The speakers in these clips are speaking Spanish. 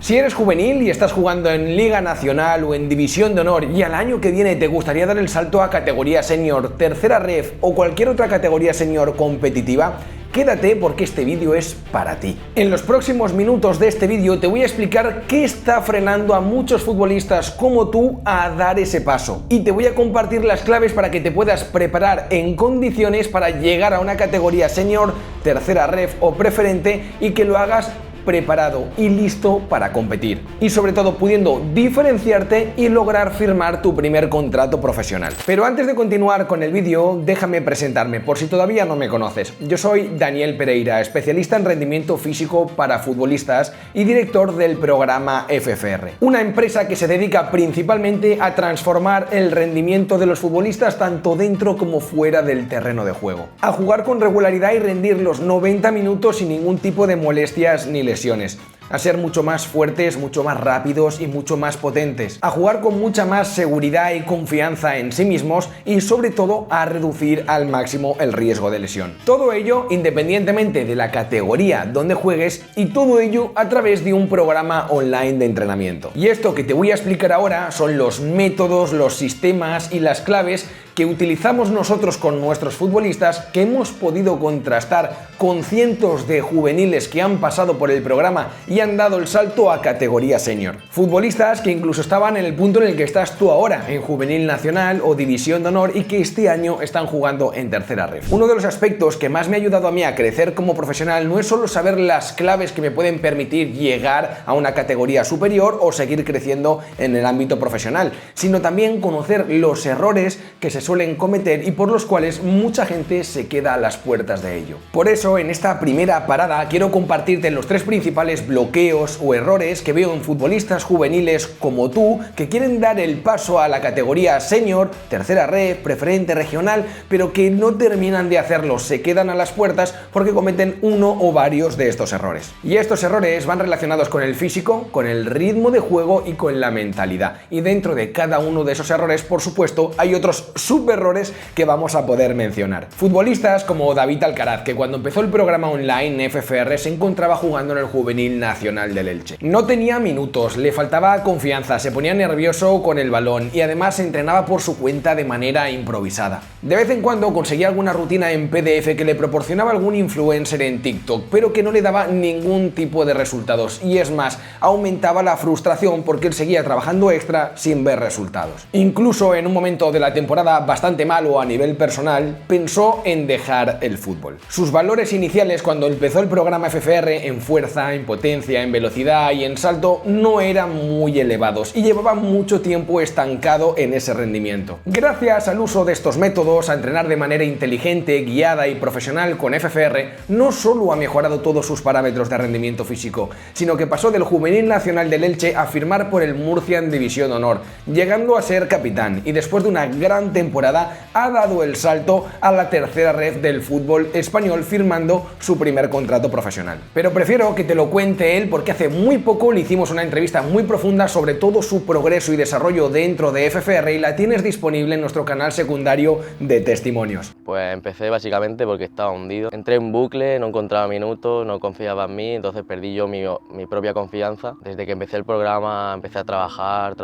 Si eres juvenil y estás jugando en Liga Nacional o en División de Honor y al año que viene te gustaría dar el salto a categoría senior, tercera ref o cualquier otra categoría senior competitiva, quédate porque este vídeo es para ti. En los próximos minutos de este vídeo te voy a explicar qué está frenando a muchos futbolistas como tú a dar ese paso. Y te voy a compartir las claves para que te puedas preparar en condiciones para llegar a una categoría senior, tercera ref o preferente y que lo hagas preparado y listo para competir, y sobre todo pudiendo diferenciarte y lograr firmar tu primer contrato profesional. Pero antes de continuar con el vídeo, déjame presentarme por si todavía no me conoces. Yo soy Daniel Pereira, especialista en rendimiento físico para futbolistas y director del programa FFR, una empresa que se dedica principalmente a transformar el rendimiento de los futbolistas tanto dentro como fuera del terreno de juego, a jugar con regularidad y rendir los 90 minutos sin ningún tipo de molestias ni lesiones, a ser mucho más fuertes, mucho más rápidos y mucho más potentes, a jugar con mucha más seguridad y confianza en sí mismos y sobre todo a reducir al máximo el riesgo de lesión. Todo ello independientemente de la categoría donde juegues y todo ello a través de un programa online de entrenamiento. Y esto que te voy a explicar ahora son los métodos, los sistemas y las claves que utilizamos nosotros con nuestros futbolistas, que hemos podido contrastar con cientos de juveniles que han pasado por el programa y han dado el salto a categoría senior. Futbolistas que incluso estaban en el punto en el que estás tú ahora, en juvenil nacional o división de honor, y que este año están jugando en tercera ref. Uno de los aspectos que más me ha ayudado a mí a crecer como profesional no es solo saber las claves que me pueden permitir llegar a una categoría superior o seguir creciendo en el ámbito profesional, sino también conocer los errores que se suelen cometer y por los cuales mucha gente se queda a las puertas de ello. Por eso, en esta primera parada quiero compartirte los 3 principales bloqueos o errores que veo en futbolistas juveniles como tú que quieren dar el paso a la categoría senior, tercera ref, preferente, regional, pero que no terminan de hacerlo, se quedan a las puertas porque cometen uno o varios de estos errores. Y estos errores van relacionados con el físico, con el ritmo de juego y con la mentalidad. Y dentro de cada uno de esos errores, por supuesto, hay otros errores que vamos a poder mencionar. Futbolistas como David Alcaraz, que cuando empezó el programa online FFR se encontraba jugando en el juvenil nacional del Elche. No tenía minutos, le faltaba confianza, se ponía nervioso con el balón y además se entrenaba por su cuenta de manera improvisada. De vez en cuando conseguía alguna rutina en PDF que le proporcionaba algún influencer en TikTok, pero que no le daba ningún tipo de resultados y es más, aumentaba la frustración porque él seguía trabajando extra sin ver resultados. Incluso en un momento de la temporada bastante malo a nivel personal, pensó en dejar el fútbol. Sus valores iniciales cuando empezó el programa FFR en fuerza, en potencia, en velocidad y en salto no eran muy elevados y llevaba mucho tiempo estancado en ese rendimiento. Gracias al uso de estos métodos, a entrenar de manera inteligente, guiada y profesional con FFR, no solo ha mejorado todos sus parámetros de rendimiento físico, sino que pasó del juvenil nacional del Elche a firmar por el Murcia en División de Honor, llegando a ser capitán y después de una gran temporada ha dado el salto a la tercera ref del fútbol español firmando su primer contrato profesional. Pero prefiero que te lo cuente él porque hace muy poco le hicimos una entrevista muy profunda sobre todo su progreso y desarrollo dentro de FFR y la tienes disponible en nuestro canal secundario de testimonios. Pues empecé básicamente porque estaba hundido. Entré en bucle, no encontraba minutos, no confiaba en mí, entonces perdí yo mi propia confianza. Desde que empecé el programa empecé a trabajar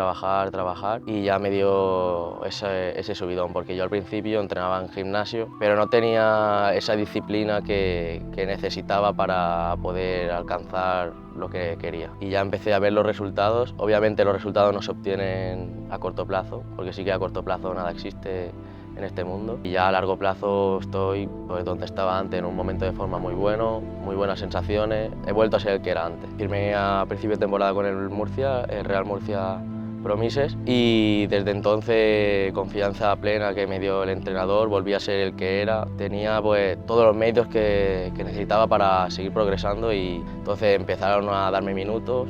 y ya me dio ese subidón, porque yo al principio entrenaba en gimnasio, pero no tenía esa disciplina que necesitaba para poder alcanzar lo que quería. Y ya empecé a ver los resultados. Obviamente los resultados no se obtienen a corto plazo, porque sí que a corto plazo nada existe en este mundo. Y ya a largo plazo estoy pues, donde estaba antes, en un momento de forma muy bueno, muy buenas sensaciones. He vuelto a ser el que era antes. Firmé a principio de temporada con el Murcia, el Real Murcia Promises, y desde entonces confianza plena que me dio el entrenador, volví a ser el que era, tenía pues todos los medios que necesitaba para seguir progresando y entonces empezaron a darme minutos,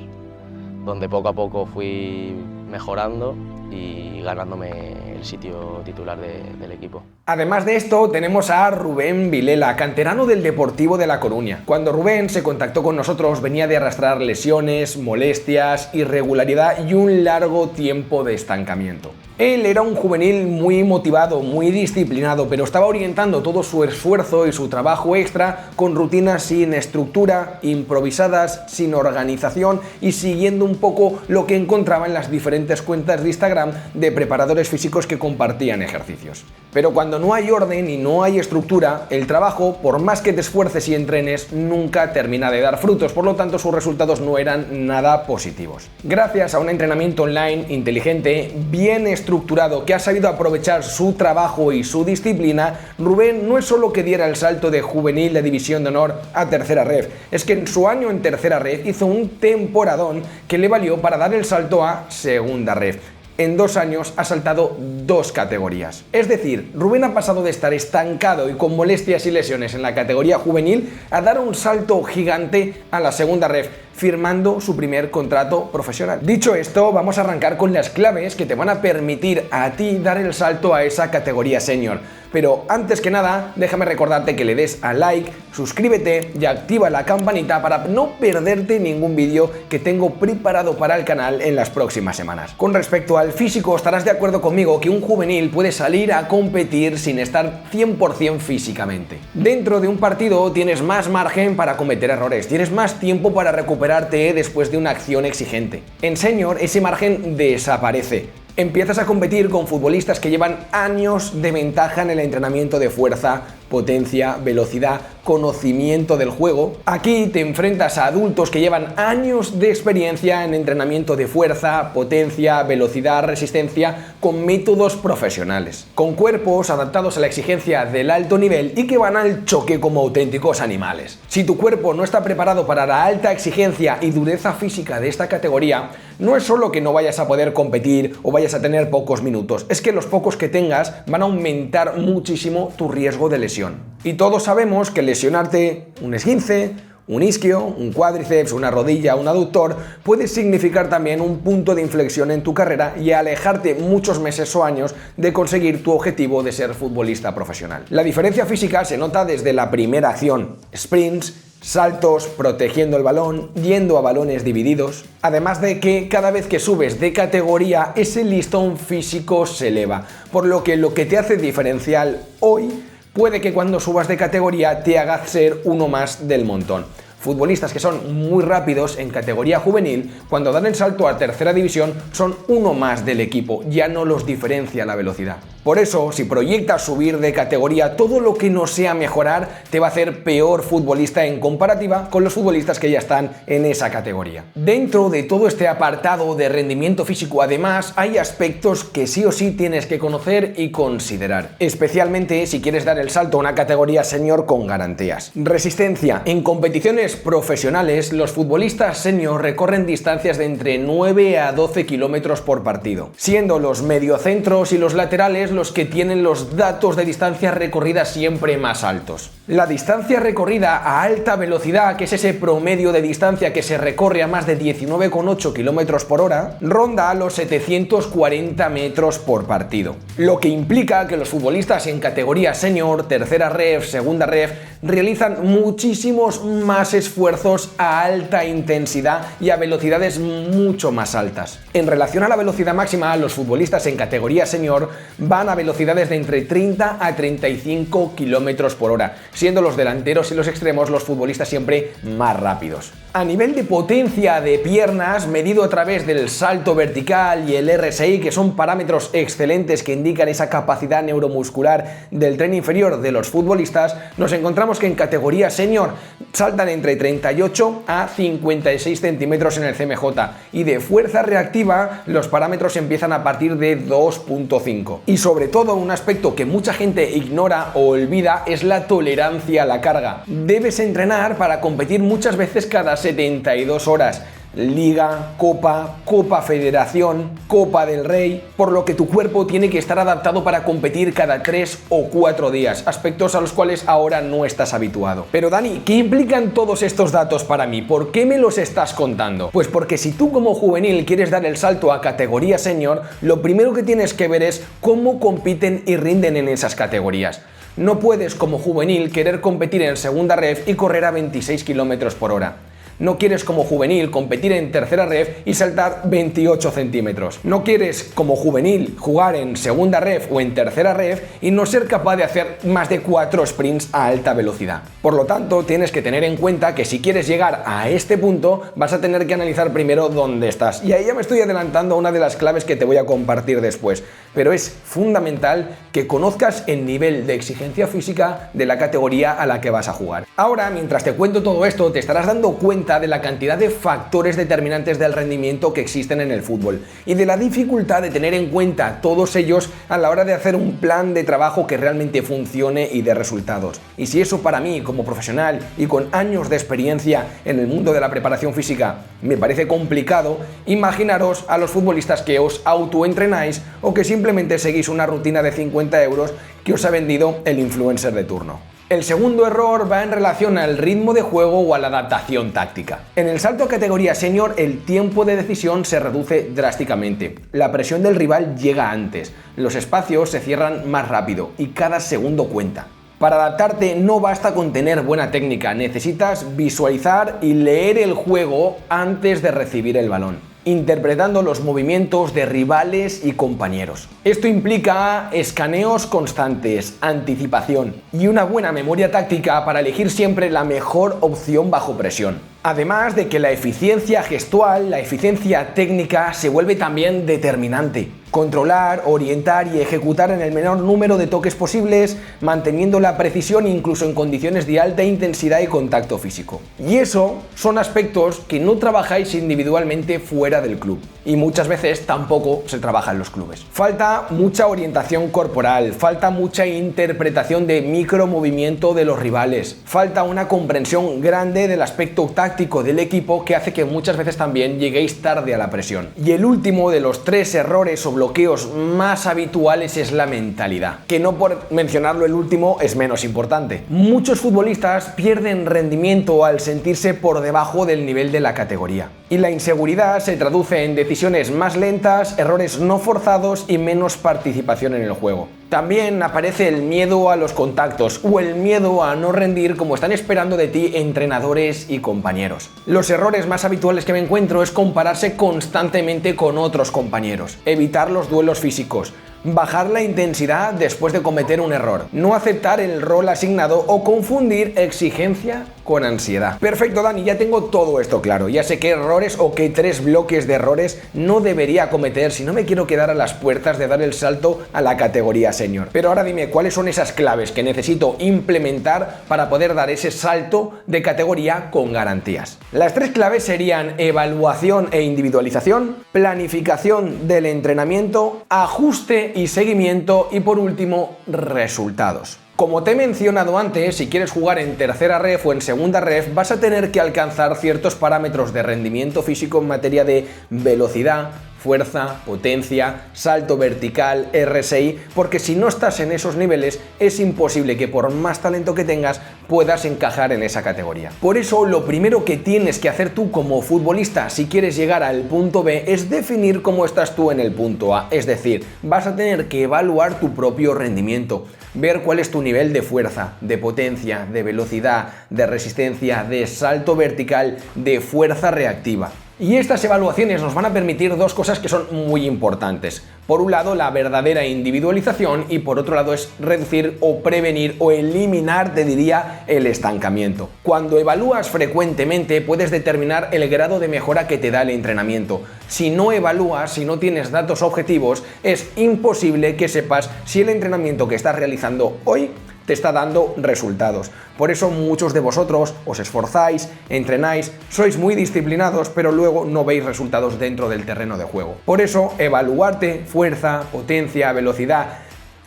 donde poco a poco fui mejorando y ganándome el sitio titular del equipo. Además de esto, tenemos a Rubén Vilela, canterano del Deportivo de La Coruña. Cuando Rubén se contactó con nosotros, venía de arrastrar lesiones, molestias, irregularidad y un largo tiempo de estancamiento. Él era un juvenil muy motivado, muy disciplinado, pero estaba orientando todo su esfuerzo y su trabajo extra con rutinas sin estructura, improvisadas, sin organización y siguiendo un poco lo que encontraba en las diferentes cuentas de Instagram de preparadores físicos que compartían ejercicios. Pero cuando no hay orden y no hay estructura, el trabajo, por más que te esfuerces y entrenes, nunca termina de dar frutos, por lo tanto sus resultados no eran nada positivos. Gracias a un entrenamiento online inteligente, bien estructurado, que ha sabido aprovechar su trabajo y su disciplina, Rubén no es solo que diera el salto de juvenil de División de Honor a Tercera Ref, es que en su año en Tercera Ref hizo un temporadón que le valió para dar el salto a Segunda Ref. En 2 años ha saltado 2 categorías. Es decir, Rubén ha pasado de estar estancado y con molestias y lesiones en la categoría juvenil a dar un salto gigante a la Segunda Ref, firmando su primer contrato profesional. Dicho esto, vamos a arrancar con las claves que te van a permitir a ti dar el salto a esa categoría senior. Pero antes que nada, déjame recordarte que le des a like, suscríbete y activa la campanita para no perderte ningún vídeo que tengo preparado para el canal en las próximas semanas. Con respecto al físico, estarás de acuerdo conmigo que un juvenil puede salir a competir sin estar 100% físicamente. Dentro de un partido tienes más margen para cometer errores, tienes más tiempo para recuperarte después de una acción exigente. En senior ese margen desaparece. Empiezas a competir con futbolistas que llevan años de ventaja en el entrenamiento de fuerza, potencia, velocidad, conocimiento del juego. Aquí te enfrentas a adultos que llevan años de experiencia en entrenamiento de fuerza, potencia, velocidad, resistencia, con métodos profesionales, con cuerpos adaptados a la exigencia del alto nivel y que van al choque como auténticos animales. Si tu cuerpo no está preparado para la alta exigencia y dureza física de esta categoría, no es solo que no vayas a poder competir o vayas a tener pocos minutos, es que los pocos que tengas van a aumentar muchísimo tu riesgo de lesión. Y todos sabemos que lesionarte un esguince, un isquio, un cuádriceps, una rodilla, un aductor puede significar también un punto de inflexión en tu carrera y alejarte muchos meses o años de conseguir tu objetivo de ser futbolista profesional. La diferencia física se nota desde la primera acción: sprints, saltos, protegiendo el balón, yendo a balones divididos. Además de que cada vez que subes de categoría, ese listón físico se eleva, por lo que te hace diferencial hoy puede que cuando subas de categoría te haga ser uno más del montón. Futbolistas que son muy rápidos en categoría juvenil, cuando dan el salto a tercera división, son uno más del equipo, ya no los diferencia la velocidad. Por eso, si proyectas subir de categoría, todo lo que no sea mejorar te va a hacer peor futbolista en comparativa con los futbolistas que ya están en esa categoría. Dentro de todo este apartado de rendimiento físico, además, hay aspectos que sí o sí tienes que conocer y considerar, especialmente si quieres dar el salto a una categoría senior con garantías. Resistencia. En competiciones profesionales, los futbolistas senior recorren distancias de entre 9 a 12 kilómetros por partido, siendo los mediocentros y los laterales los que tienen los datos de distancia recorrida siempre más altos. La distancia recorrida a alta velocidad, que es ese promedio de distancia que se recorre a más de 19,8 km por hora, ronda a los 740 metros por partido. Lo que implica que los futbolistas en categoría senior, tercera ref, segunda ref, realizan muchísimos más esfuerzos a alta intensidad y a velocidades mucho más altas. En relación a la velocidad máxima, los futbolistas en categoría senior van a velocidades de entre 30 a 35 km por hora, siendo los delanteros y los extremos los futbolistas siempre más rápidos. A nivel de potencia de piernas, medido a través del salto vertical y el RSI, que son parámetros excelentes que indican esa capacidad neuromuscular del tren inferior de los futbolistas, nos encontramos que en categoría senior saltan entre 38 a 56 centímetros en el CMJ y de fuerza reactiva los parámetros empiezan a partir de 2,5. Y sobre todo un aspecto que mucha gente ignora o olvida es la tolerancia a la carga. Debes entrenar para competir muchas veces cada 72 horas. Liga, Copa, Copa Federación, Copa del Rey, por lo que tu cuerpo tiene que estar adaptado para competir cada 3 o 4 días, aspectos a los cuales ahora no estás habituado. Pero Dani, ¿qué implican todos estos datos para mí? ¿Por qué me los estás contando? Pues porque si tú como juvenil quieres dar el salto a categoría senior, lo primero que tienes que ver es cómo compiten y rinden en esas categorías. No puedes como juvenil querer competir en segunda ref y correr a 26 km por hora. No quieres como juvenil competir en tercera ref y saltar 28 centímetros. No quieres como juvenil jugar en segunda ref o en tercera ref y no ser capaz de hacer más de 4 sprints a alta velocidad. Por lo tanto, tienes que tener en cuenta que si quieres llegar a este punto, vas a tener que analizar primero dónde estás. Y ahí ya me estoy adelantando a una de las claves que te voy a compartir después. Pero es fundamental que conozcas el nivel de exigencia física de la categoría a la que vas a jugar. Ahora, mientras te cuento todo esto, te estarás dando cuenta de la cantidad de factores determinantes del rendimiento que existen en el fútbol y de la dificultad de tener en cuenta todos ellos a la hora de hacer un plan de trabajo que realmente funcione y dé resultados. Y si eso para mí, como profesional y con años de experiencia en el mundo de la preparación física, me parece complicado, imaginaros a los futbolistas que os autoentrenáis o que simplemente seguís una rutina de 50 euros que os ha vendido el influencer de turno. El segundo error va en relación al ritmo de juego o a la adaptación táctica. En el salto a categoría senior, el tiempo de decisión se reduce drásticamente. La presión del rival llega antes, los espacios se cierran más rápido y cada segundo cuenta. Para adaptarte no basta con tener buena técnica, necesitas visualizar y leer el juego antes de recibir el balón, interpretando los movimientos de rivales y compañeros. Esto implica escaneos constantes, anticipación y una buena memoria táctica para elegir siempre la mejor opción bajo presión. Además de que la eficiencia gestual, la eficiencia técnica se vuelve también determinante. Controlar, orientar y ejecutar en el menor número de toques posibles, manteniendo la precisión incluso en condiciones de alta intensidad y contacto físico. Y eso son aspectos que no trabajáis individualmente fuera del club. Y muchas veces tampoco se trabaja en los clubes. Falta mucha orientación corporal, falta mucha interpretación de micromovimiento de los rivales, falta una comprensión grande del aspecto táctico del equipo que hace que muchas veces también lleguéis tarde a la presión. Y el último de los 3 errores o bloqueos más habituales es la mentalidad, que no por mencionarlo el último es menos importante. Muchos futbolistas pierden rendimiento al sentirse por debajo del nivel de la categoría. Y la inseguridad se traduce en decisiones más lentas, errores no forzados y menos participación en el juego. También aparece el miedo a los contactos o el miedo a no rendir como están esperando de ti entrenadores y compañeros. Los errores más habituales que me encuentro es compararse constantemente con otros compañeros, evitar los duelos físicos, bajar la intensidad después de cometer un error, no aceptar el rol asignado o confundir exigencia con ansiedad. Perfecto, Dani, ya tengo todo esto claro, ya sé qué errores o qué 3 bloques de errores no debería cometer si no me quiero quedar a las puertas de dar el salto a la categoría senior. Pero ahora dime, ¿cuáles son esas claves que necesito implementar para poder dar ese salto de categoría con garantías? Las 3 claves serían evaluación e individualización, planificación del entrenamiento, ajuste y seguimiento y por último, resultados. Como te he mencionado antes, si quieres jugar en tercera ref o en segunda ref, vas a tener que alcanzar ciertos parámetros de rendimiento físico en materia de velocidad, fuerza, potencia, salto vertical, RSI, porque si no estás en esos niveles es imposible que por más talento que tengas puedas encajar en esa categoría. Por eso lo primero que tienes que hacer tú como futbolista si quieres llegar al punto B es definir cómo estás tú en el punto A, es decir, vas a tener que evaluar tu propio rendimiento, ver cuál es tu nivel de fuerza, de potencia, de velocidad, de resistencia, de salto vertical, de fuerza reactiva. Y estas evaluaciones nos van a permitir 2 cosas que son muy importantes. Por un lado, la verdadera individualización y por otro lado es reducir o prevenir o eliminar, te diría, el estancamiento. Cuando evalúas frecuentemente puedes determinar el grado de mejora que te da el entrenamiento. Si no evalúas, si no tienes datos objetivos, es imposible que sepas si el entrenamiento que estás realizando hoy te está dando resultados. Por eso muchos de vosotros os esforzáis, entrenáis, sois muy disciplinados, pero luego no veis resultados dentro del terreno de juego. Por eso, evaluarte, fuerza, potencia, velocidad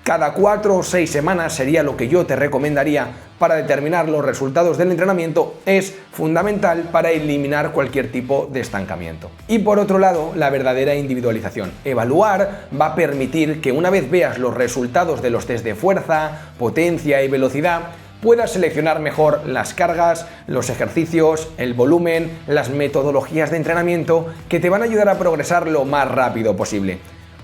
Cada 4 o 6 semanas sería lo que yo te recomendaría para determinar los resultados del entrenamiento. Es fundamental para eliminar cualquier tipo de estancamiento. Y por otro lado, la verdadera individualización. Evaluar va a permitir que una vez veas los resultados de los test de fuerza, potencia y velocidad, puedas seleccionar mejor las cargas, los ejercicios, el volumen, las metodologías de entrenamiento que te van a ayudar a progresar lo más rápido posible.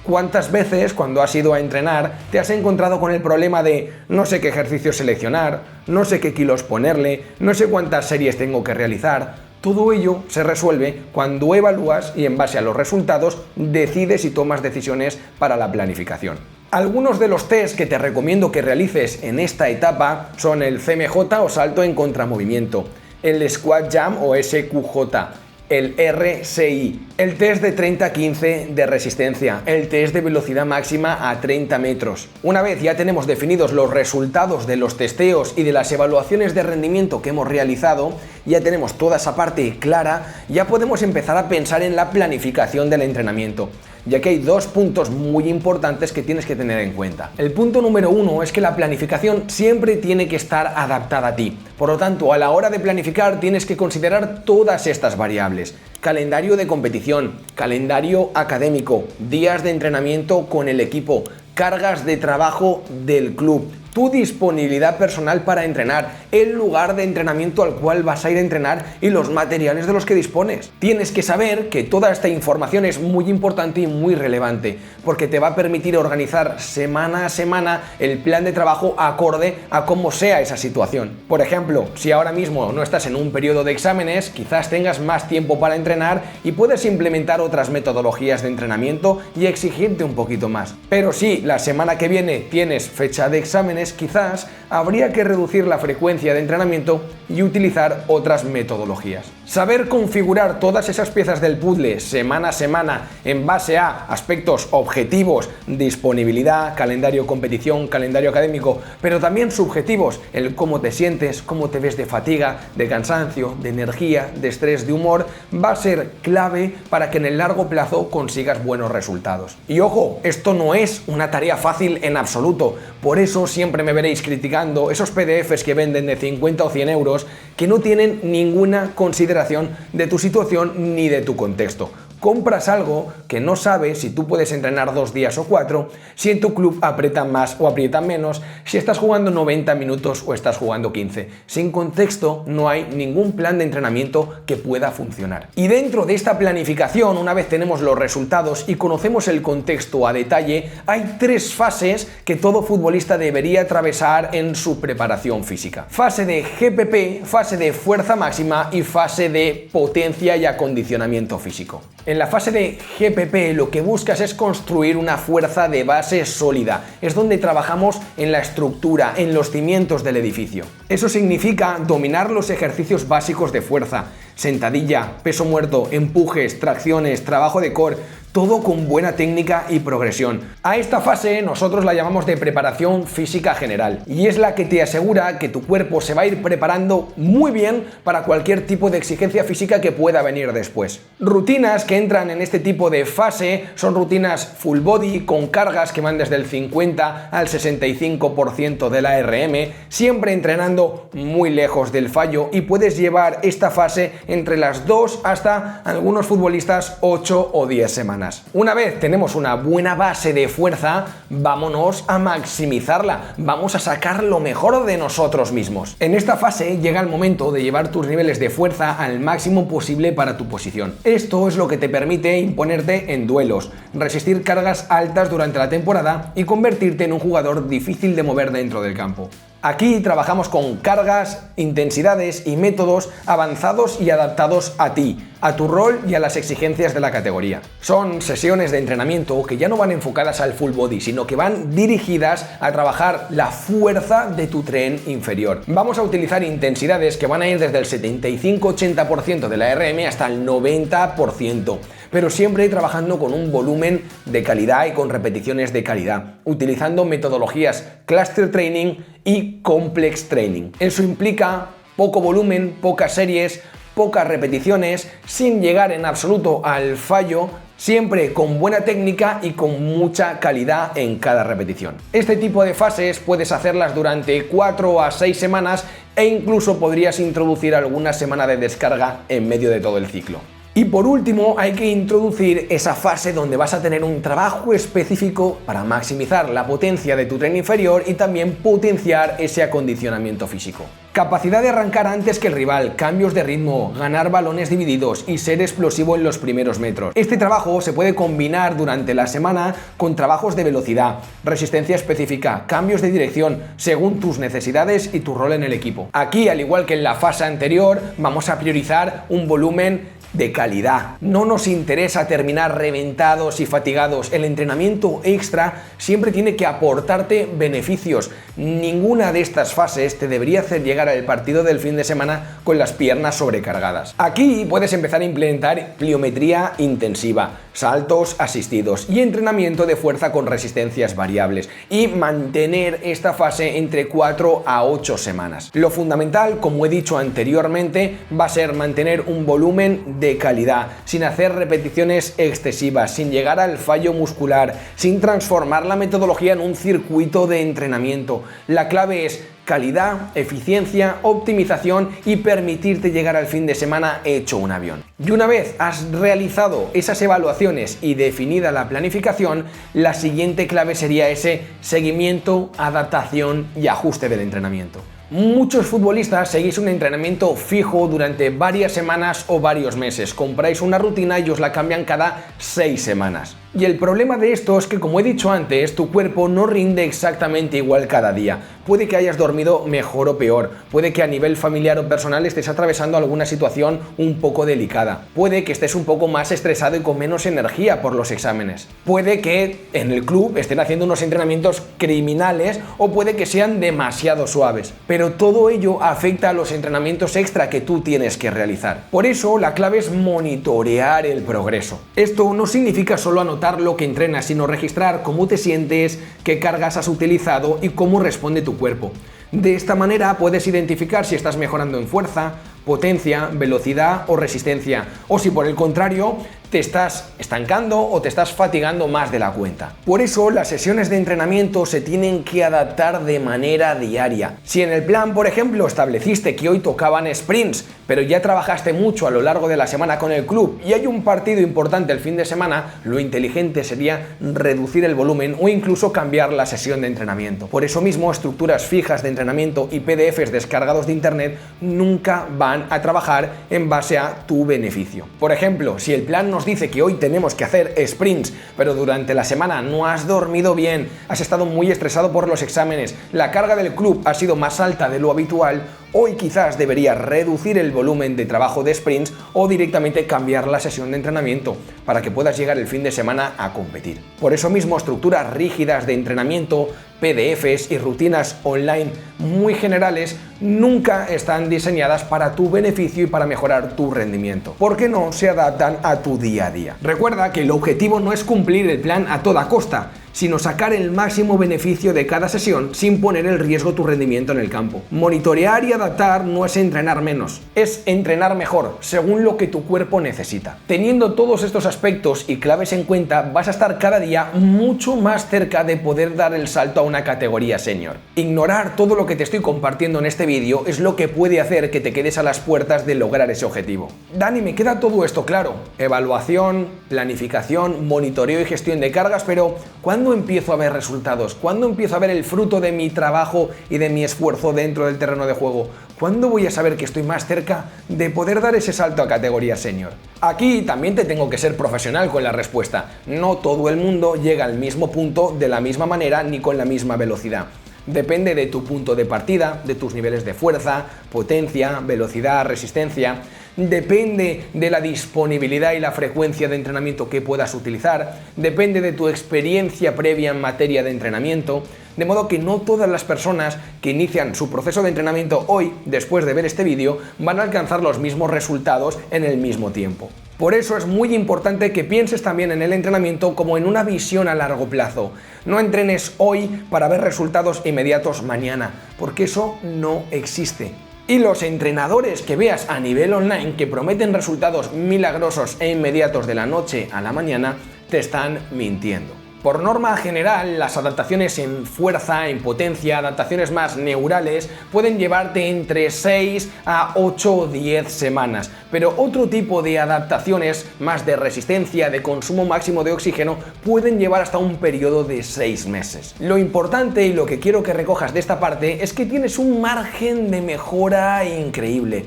¿Cuántas veces cuando has ido a entrenar te has encontrado con el problema de no sé qué ejercicios seleccionar, no sé qué kilos ponerle, no sé cuántas series tengo que realizar? Todo ello se resuelve cuando evalúas y en base a los resultados decides y tomas decisiones para la planificación. Algunos de los test que te recomiendo que realices en esta etapa son el CMJ o salto en contramovimiento, el Squat Jump o SQJ, el RSI, el test de 30-15 de resistencia, el test de velocidad máxima a 30 metros. Una vez ya tenemos definidos los resultados de los testeos y de las evaluaciones de rendimiento que hemos realizado, ya tenemos toda esa parte clara, ya podemos empezar a pensar en la planificación del entrenamiento, ya que hay dos puntos muy importantes que tienes que tener en cuenta. El punto número 1 es que la planificación siempre tiene que estar adaptada a ti. Por lo tanto, a la hora de planificar tienes que considerar todas estas variables. Calendario de competición, calendario académico, días de entrenamiento con el equipo, cargas de trabajo del club, tu disponibilidad personal para entrenar, el lugar de entrenamiento al cual vas a ir a entrenar y los materiales de los que dispones. Tienes que saber que toda esta información es muy importante y muy relevante, porque te va a permitir organizar semana a semana el plan de trabajo acorde a cómo sea esa situación. Por ejemplo, si ahora mismo no estás en un periodo de exámenes, quizás tengas más tiempo para entrenar y puedes implementar otras metodologías de entrenamiento y exigirte un poquito más. Pero si la semana que viene tienes fecha de exámenes, quizás habría que reducir la frecuencia de entrenamiento y utilizar otras metodologías. Saber configurar todas esas piezas del puzzle semana a semana en base a aspectos objetivos, disponibilidad, calendario competición, calendario académico, pero también subjetivos, el cómo te sientes, cómo te ves de fatiga, de cansancio, de energía, de estrés, de humor, va a ser clave para que en el largo plazo consigas buenos resultados. Y ojo, esto no es una tarea fácil en absoluto, por eso siempre me veréis criticando esos PDFs que venden de 50 o 100 euros que no tienen ninguna consideración de tu situación ni de tu contexto. Compras algo que no sabes si tú puedes entrenar 2 días o 4, si en tu club aprietan más o aprietan menos, si estás jugando 90 minutos o estás jugando 15. Sin contexto no hay ningún plan de entrenamiento que pueda funcionar. Y dentro de esta planificación, una vez tenemos los resultados y conocemos el contexto a detalle, hay 3 fases que todo futbolista debería atravesar en su preparación física. Fase de GPP, fase de fuerza máxima y fase de potencia y acondicionamiento físico. En la fase de GPP lo que buscas es construir una fuerza de base sólida. Es donde trabajamos en la estructura, en los cimientos del edificio. Eso significa dominar los ejercicios básicos de fuerza, sentadilla, peso muerto, empujes, tracciones, trabajo de core, todo con buena técnica y progresión. A esta fase nosotros la llamamos de preparación física general y es la que te asegura que tu cuerpo se va a ir preparando muy bien para cualquier tipo de exigencia física que pueda venir después. Rutinas que entran en este tipo de fase son rutinas full body con cargas que van desde el 50 al 65% de la RM, siempre entrenando muy lejos del fallo, y puedes llevar esta fase entre las 2 hasta algunos futbolistas 8 o 10 semanas. Una vez tenemos una buena base de fuerza, vámonos a maximizarla, vamos a sacar lo mejor de nosotros mismos. En esta fase llega el momento de llevar tus niveles de fuerza al máximo posible para tu posición. Esto es lo que te permite imponerte en duelos, resistir cargas altas durante la temporada y convertirte en un jugador difícil de mover dentro del campo. Aquí trabajamos con cargas, intensidades y métodos avanzados y adaptados a ti, a tu rol y a las exigencias de la categoría. Son sesiones de entrenamiento que ya no van enfocadas al full body, sino que van dirigidas a trabajar la fuerza de tu tren inferior. Vamos a utilizar intensidades que van a ir desde el 75-80% de la RM hasta el 90%, pero siempre trabajando con un volumen de calidad y con repeticiones de calidad, utilizando metodologías cluster training y complex training. Eso implica poco volumen, pocas series, pocas repeticiones, sin llegar en absoluto al fallo, siempre con buena técnica y con mucha calidad en cada repetición. Este tipo de fases puedes hacerlas durante 4 a 6 semanas e incluso podrías introducir alguna semana de descarga en medio de todo el ciclo. Y por último, hay que introducir esa fase donde vas a tener un trabajo específico para maximizar la potencia de tu tren inferior y también potenciar ese acondicionamiento físico. Capacidad de arrancar antes que el rival, cambios de ritmo, ganar balones divididos y ser explosivo en los primeros metros. Este trabajo se puede combinar durante la semana con trabajos de velocidad, resistencia específica, cambios de dirección, según tus necesidades y tu rol en el equipo. Aquí, al igual que en la fase anterior, vamos a priorizar un volumen de calidad. No nos interesa terminar reventados y fatigados. El entrenamiento extra siempre tiene que aportarte beneficios. Ninguna de estas fases te debería hacer llegar al partido del fin de semana con las piernas sobrecargadas. Aquí puedes empezar a implementar pliometría intensiva, saltos asistidos y entrenamiento de fuerza con resistencias variables y mantener esta fase entre 4 a 8 semanas. Lo fundamental, como he dicho anteriormente, va a ser mantener un volumen de calidad, sin hacer repeticiones excesivas, sin llegar al fallo muscular, sin transformar la metodología en un circuito de entrenamiento. La clave es calidad, eficiencia, optimización y permitirte llegar al fin de semana hecho un avión. Y una vez has realizado esas evaluaciones y definida la planificación, la siguiente clave sería ese seguimiento, adaptación y ajuste del entrenamiento. Muchos futbolistas seguís un entrenamiento fijo durante varias semanas o varios meses. Compráis una rutina y os la cambian cada 6 semanas. Y el problema de esto es que, como he dicho antes, tu cuerpo no rinde exactamente igual cada día. Puede que hayas dormido mejor o peor, puede que a nivel familiar o personal estés atravesando alguna situación un poco delicada, puede que estés un poco más estresado y con menos energía por los exámenes, puede que en el club estén haciendo unos entrenamientos criminales o puede que sean demasiado suaves, pero todo ello afecta a los entrenamientos extra que tú tienes que realizar. Por eso la clave es monitorear el progreso. Esto no significa solo anotar lo que entrenas, sino registrar cómo te sientes, qué cargas has utilizado y cómo responde tu cuerpo. De esta manera puedes identificar si estás mejorando en fuerza, potencia, velocidad o resistencia, o si por el contrario te estás estancando o te estás fatigando más de la cuenta. Por eso las sesiones de entrenamiento se tienen que adaptar de manera diaria. Si en el plan, por ejemplo, estableciste que hoy tocaban sprints, pero ya trabajaste mucho a lo largo de la semana con el club y hay un partido importante el fin de semana, lo inteligente sería reducir el volumen o incluso cambiar la sesión de entrenamiento. Por eso mismo, estructuras fijas de entrenamiento y PDFs descargados de internet nunca van a trabajar en base a tu beneficio. Por ejemplo, si el plan nos dice que hoy tenemos que hacer sprints, pero durante la semana no has dormido bien, has estado muy estresado por los exámenes, la carga del club ha sido más alta de lo habitual, hoy quizás deberías reducir el volumen de trabajo de sprints o directamente cambiar la sesión de entrenamiento para que puedas llegar el fin de semana a competir. Por eso mismo, estructuras rígidas de entrenamiento, PDFs y rutinas online muy generales nunca están diseñadas para tu beneficio y para mejorar tu rendimiento, porque no se adaptan a tu día a día. Recuerda que el objetivo no es cumplir el plan a toda costa, sino sacar el máximo beneficio de cada sesión sin poner en riesgo tu rendimiento en el campo. Monitorear y adaptar no es entrenar menos, es entrenar mejor, según lo que tu cuerpo necesita. Teniendo todos estos aspectos y claves en cuenta, vas a estar cada día mucho más cerca de poder dar el salto a una categoría senior. Ignorar todo lo que te estoy compartiendo en este vídeo es lo que puede hacer que te quedes a las puertas de lograr ese objetivo. Dani, me queda todo esto claro. Evaluación, planificación, monitoreo y gestión de cargas, pero ¿cuándo empiezo a ver resultados? ¿Cuándo empiezo a ver el fruto de mi trabajo y de mi esfuerzo dentro del terreno de juego? ¿Cuándo voy a saber que estoy más cerca de poder dar ese salto a categoría senior? Aquí también te tengo que ser profesional con la respuesta. No todo el mundo llega al mismo punto de la misma manera ni con la misma velocidad. Depende de tu punto de partida, de tus niveles de fuerza, potencia, velocidad, resistencia. Depende de la disponibilidad y la frecuencia de entrenamiento que puedas utilizar. Depende de tu experiencia previa en materia de entrenamiento. De modo que no todas las personas que inician su proceso de entrenamiento hoy, después de ver este vídeo, van a alcanzar los mismos resultados en el mismo tiempo. Por eso es muy importante que pienses también en el entrenamiento como en una visión a largo plazo. No entrenes hoy para ver resultados inmediatos mañana, porque eso no existe. Y los entrenadores que veas a nivel online que prometen resultados milagrosos e inmediatos de la noche a la mañana, te están mintiendo. Por norma general, las adaptaciones en fuerza, en potencia, adaptaciones más neurales, pueden llevarte entre 6 a 8 o 10 semanas. Pero otro tipo de adaptaciones, más de resistencia, de consumo máximo de oxígeno, pueden llevar hasta un periodo de 6 meses. Lo importante y lo que quiero que recojas de esta parte es que tienes un margen de mejora increíble.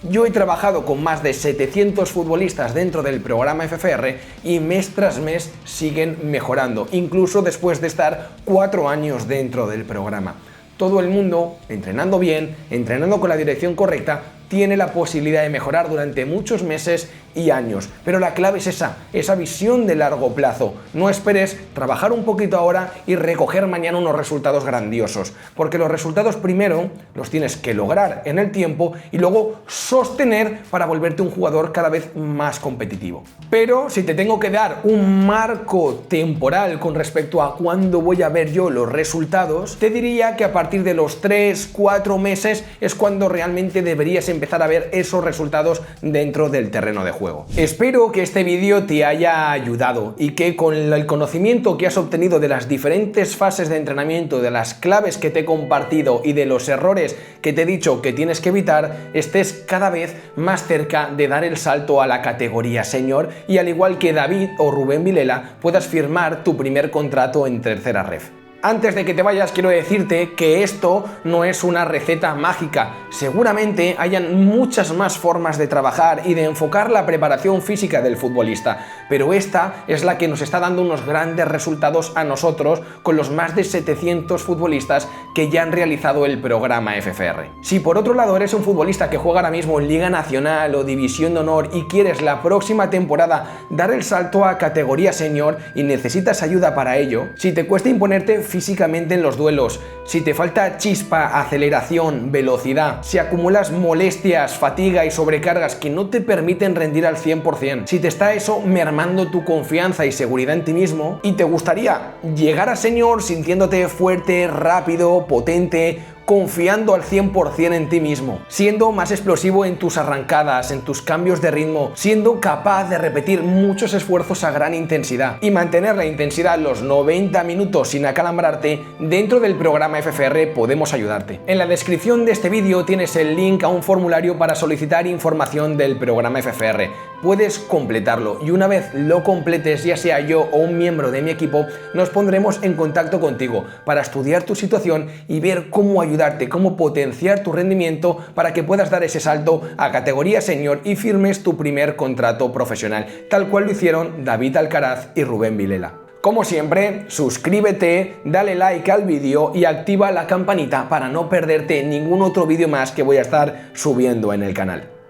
Yo he trabajado con más de 700 futbolistas dentro del programa FFR y mes tras mes siguen mejorando, incluso después de estar 4 años dentro del programa. Todo el mundo, entrenando bien, entrenando con la dirección correcta, tiene la posibilidad de mejorar durante muchos meses y años. Pero la clave es esa visión de largo plazo. No esperes trabajar un poquito ahora y recoger mañana unos resultados grandiosos, porque los resultados primero los tienes que lograr en el tiempo y luego sostener para volverte un jugador cada vez más competitivo. Pero si te tengo que dar un marco temporal con respecto a cuándo voy a ver yo los resultados, te diría que a partir de los 3-4 meses es cuando realmente deberías empezar a ver esos resultados dentro del terreno de juego. Espero que este vídeo te haya ayudado y que con el conocimiento que has obtenido de las diferentes fases de entrenamiento, de las claves que te he compartido y de los errores que te he dicho que tienes que evitar, estés cada vez más cerca de dar el salto a la categoría senior y, al igual que David o Rubén Vilela, puedas firmar tu primer contrato en tercera ref. Antes de que te vayas, quiero decirte que esto no es una receta mágica. Seguramente hayan muchas más formas de trabajar y de enfocar la preparación física del futbolista, pero esta es la que nos está dando unos grandes resultados a nosotros con los más de 700 futbolistas que ya han realizado el programa FFR. Si por otro lado eres un futbolista que juega ahora mismo en Liga Nacional o División de Honor y quieres la próxima temporada dar el salto a categoría senior y necesitas ayuda para ello, si te cuesta imponerte físicamente en los duelos, si te falta chispa, aceleración, velocidad, si acumulas molestias, fatiga y sobrecargas que no te permiten rendir al 100%, si te está eso mermando tu confianza y seguridad en ti mismo y te gustaría llegar a senior sintiéndote fuerte, rápido, potente, confiando al 100% en ti mismo, siendo más explosivo en tus arrancadas, en tus cambios de ritmo, siendo capaz de repetir muchos esfuerzos a gran intensidad y mantener la intensidad los 90 minutos sin acalambrarte, dentro del programa FFR podemos ayudarte. En la descripción de este vídeo tienes el link a un formulario para solicitar información del programa FFR. Puedes completarlo y una vez lo completes, ya sea yo o un miembro de mi equipo, nos pondremos en contacto contigo para estudiar tu situación y ver cómo ayudarte, cómo potenciar tu rendimiento para que puedas dar ese salto a categoría senior y firmes tu primer contrato profesional, tal cual lo hicieron David Alcaraz y Rubén Vilela. Como siempre, suscríbete, dale like al vídeo y activa la campanita para no perderte ningún otro vídeo más que voy a estar subiendo en el canal.